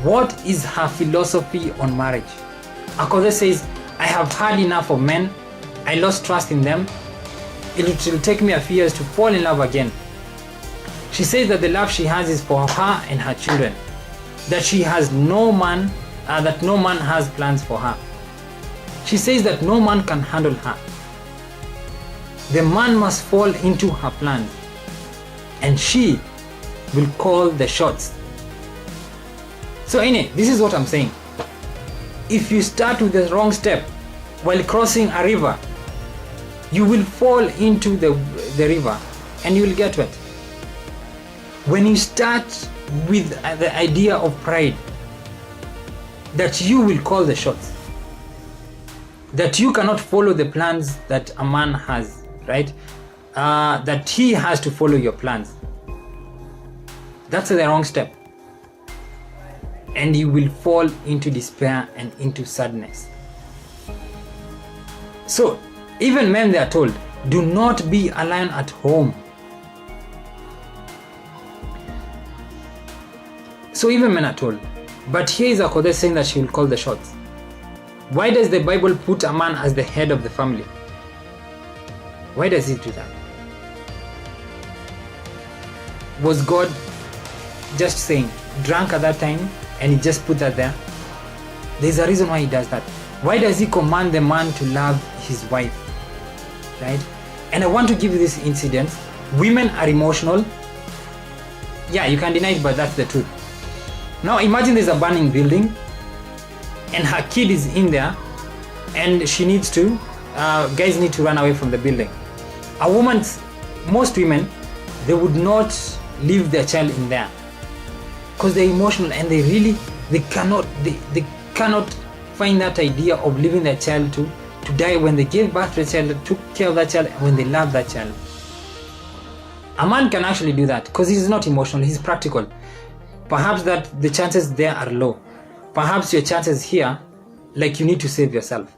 What is her philosophy on marriage? Akothee says, I have had enough of men. I lost trust in them. It will take me a few years to fall in love again. She says that the love she has is for her and her children. That she has no man, that no man has plans for her. She says that no man can handle her. The man must fall into her plans, and she will call the shots. So anyway, this is what I'm saying. If you start with the wrong step while crossing a river, you will fall into the river and you will get wet. When you start with the idea of pride, that you will call the shots, that you cannot follow the plans that a man has, right? That he has to follow your plans. That's the wrong step. And you will fall into despair and into sadness. So, even men, they are told, do not be alone at home. So even men are told. But here is Akothee saying that she will call the shots. Why does the Bible put a man as the head of the family? Why does it do that? Was God just saying, drunk at that time, and he just put that there? There's a reason why he does that. Why does he command the man to love his wife? Right? And I want to give you this incident. Women are emotional. Yeah, you can deny it, but that's the truth. Now imagine there's a burning building and her kid is in there and she needs to, guys need to run away from the building. Most women, they would not leave their child in there because they're emotional and they cannot find that idea of leaving their child to die when they gave birth to a child, took care of that child, when they love that child. A man can actually do that because he's not emotional, he's practical. Perhaps that the chances there are low. Perhaps your chances here, like you need to save yourself.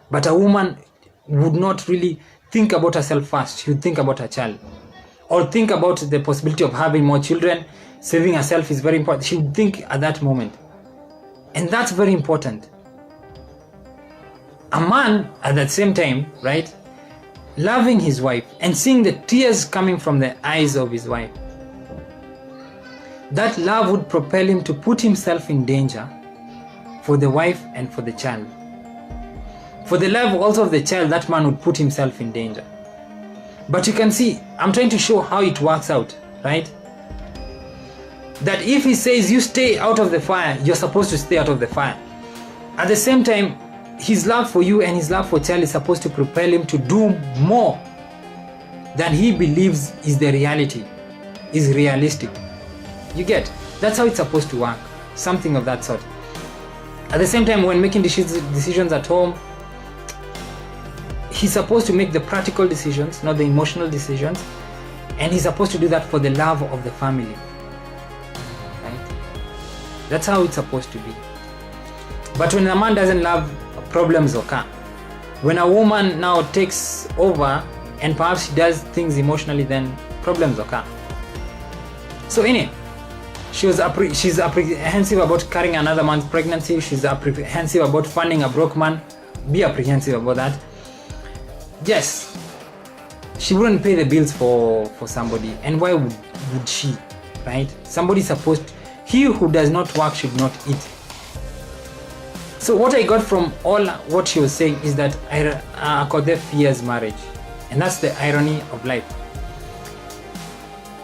But a woman would not really think about herself first. She would think about her child. Or think about the possibility of having more children. Saving herself is very important. She would think at that moment. And that's very important. A man, at that same time, right, loving his wife and seeing the tears coming from the eyes of his wife, that love would propel him to put himself in danger for the wife and for the child. For the love also of the child, that man would put himself in danger. But you can see, I'm trying to show how it works out, right? That if he says you stay out of the fire, you're supposed to stay out of the fire. At the same time, his love for you and his love for child is supposed to propel him to do more than he believes is the reality, is realistic. You get? That's how it's supposed to work. Something of that sort. At the same time, when making decisions at home, he's supposed to make the practical decisions, not the emotional decisions. And he's supposed to do that for the love of the family. Right? That's how it's supposed to be. But when a man doesn't love, problems occur. When a woman now takes over and perhaps she does things emotionally, then problems occur. So anyway, she's apprehensive about carrying another man's pregnancy. She's apprehensive about funding a broke man. Be apprehensive about that. Yes, she wouldn't pay the bills for somebody. And why would she, right? He who does not work should not eat. So what I got from all what she was saying is that Akothee fears marriage. And that's the irony of life.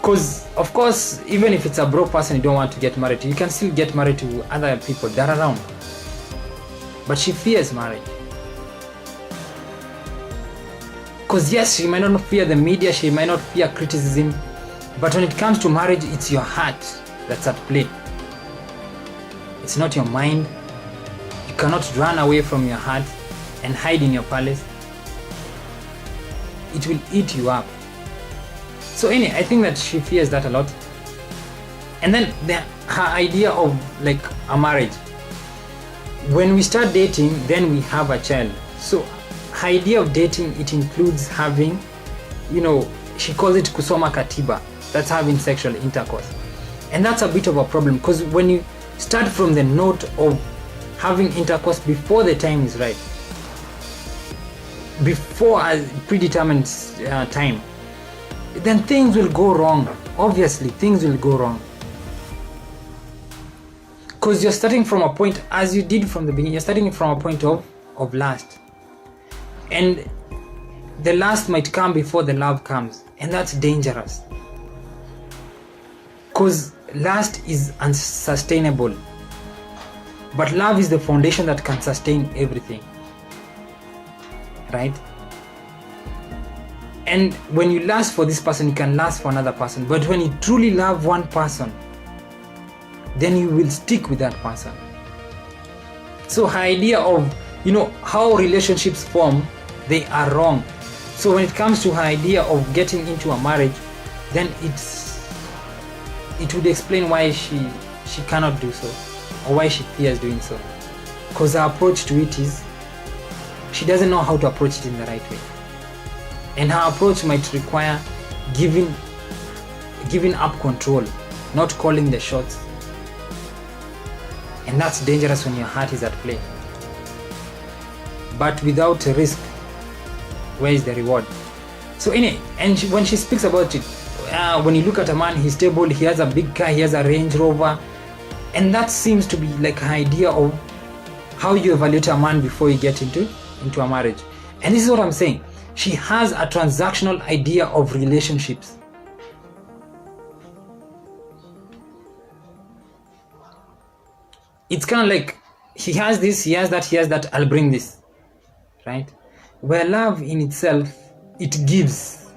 Because, of course, even if it's a broke person you don't want to get married to, you can still get married to other people that are around. But she fears marriage. Because yes, she might not fear the media, she might not fear criticism, but when it comes to marriage, it's your heart that's at play. It's not your mind. You cannot run away from your heart and hide in your palace. It will eat you up. So anyway, I think that she fears that a lot. And then her idea of like a marriage. When we start dating, then we have a child. So her idea of dating, it includes having, she calls it kusoma katiba. That's having sexual intercourse. And that's a bit of a problem because when Start from the note of having intercourse before the time is right, before a predetermined time. Then things will go wrong. Obviously, things will go wrong. Because you're starting from a point, as you did from the beginning, you're starting from a point of lust. And the lust might come before the love comes. And that's dangerous. Because lust is unsustainable. But love is the foundation that can sustain everything. Right? And when you lust for this person, you can lust for another person. But when you truly love one person, then you will stick with that person. So her idea of, how relationships form, they are wrong. So when it comes to her idea of getting into a marriage, then it would explain why she cannot do so, or why she fears doing so. Because her approach to it is, she doesn't know how to approach it in the right way. And her approach might require giving up control, not calling the shots. And that's dangerous when your heart is at play. But without a risk, where is the reward? So when she speaks about it, when you look at a man, he's stable, he has a big car, he has a Range Rover, and that seems to be like her idea of how you evaluate a man before you get into a marriage. And this is what I'm saying. She has a transactional idea of relationships. It's kind of like, he has this, he has that, I'll bring this. Right? Where love in itself, it gives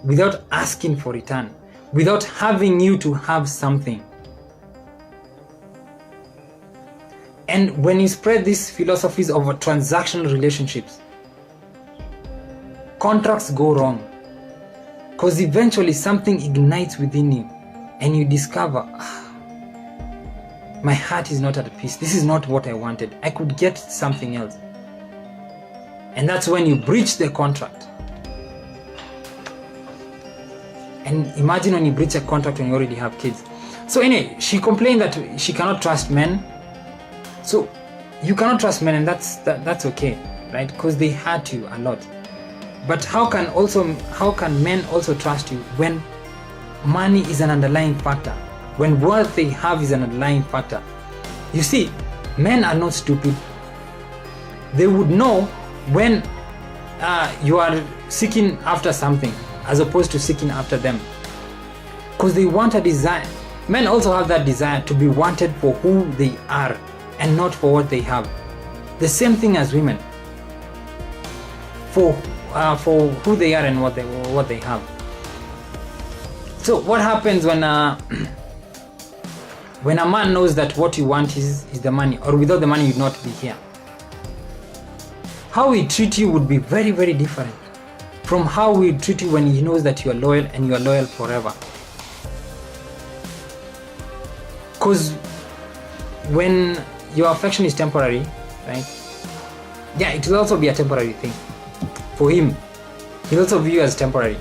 without asking for return, without having you to have something. And when you spread these philosophies of transactional relationships, contracts go wrong. Because eventually something ignites within you and you discover, my heart is not at peace. This is not what I wanted. I could get something else. And that's when you breach the contract. And imagine when you breach a contract when you already have kids. So anyway, she complained that she cannot trust men. So you cannot trust men, and that's okay, right? Because they hurt you a lot. But how can men also trust you when money is an underlying factor? When what they have is an underlying factor. You see, men are not stupid. They would know when you are seeking after something as opposed to seeking after them. Because they want a desire. Men also have that desire to be wanted for who they are and not for what they have. The same thing as women. For who they are and what they have. So what happens when a man knows that what you want is the money, or without the money you'd not be here? How he treat you would be very, very different from how he treat you when he knows that you are loyal and you are loyal forever. Because when your affection is temporary, right? Yeah, it will also be a temporary thing. For him, he'll also view you as temporary.